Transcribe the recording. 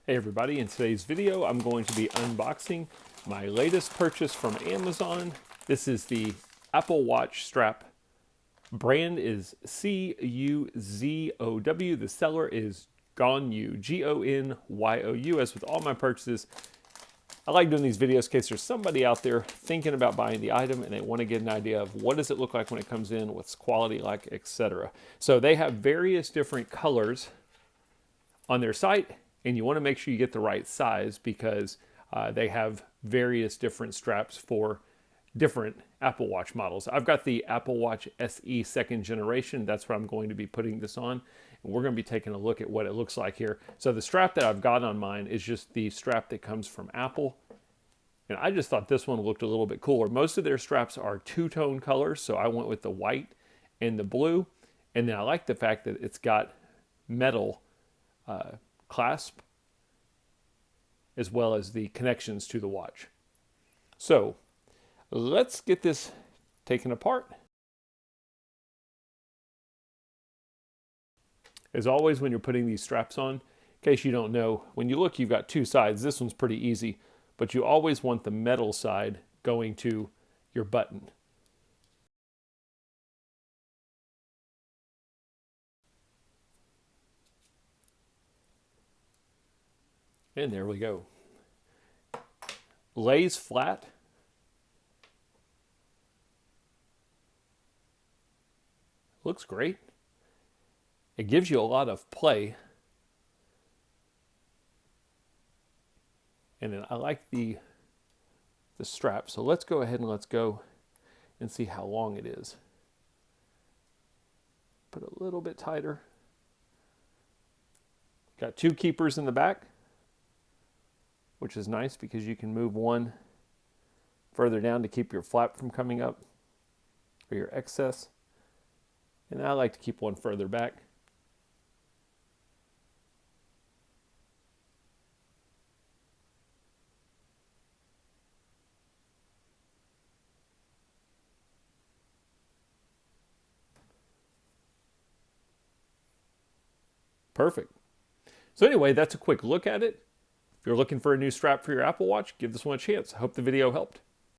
Hey everybody, in today's video I'm going to be unboxing my latest purchase from Amazon. This is the Apple Watch strap. Brand is CUZOW. The seller is GONYOU, G-O-N-Y-O-U. As with all my purchases, I like doing these videos in case there's somebody out there thinking about buying the item and they want to get an idea of what does it look like when it comes in, what's quality like, etc. So they have various different colors on their site, and you want to make sure you get the right size because they have various different straps for different Apple Watch models. I've got the Apple Watch SE 2nd generation. That's what I'm going to be putting this on. And we're going to be taking a look at what it looks like here. So the strap that I've got on mine is just the strap that comes from Apple. And I just thought this one looked a little bit cooler. Most of their straps are two-tone colors, so I went with the white and the blue. And then I like the fact that it's got metal clasp as well as the connections to the watch. So let's get this taken apart. As always, when you're putting these straps on, in case you don't know, when you look, you've got two sides. This one's pretty easy, but you always want the metal side going to your button. And there we go. Lays flat. Looks great. It gives you a lot of play. And then I like the strap. So let's go ahead and let's go and see how long it is. Put a little bit tighter. Got two keepers in the back, which is nice because you can move one further down to keep your flap from coming up or your excess. And I like to keep one further back. Perfect. So anyway, that's a quick look at it. If you're looking for a new strap for your Apple Watch, give this one a chance. I hope the video helped.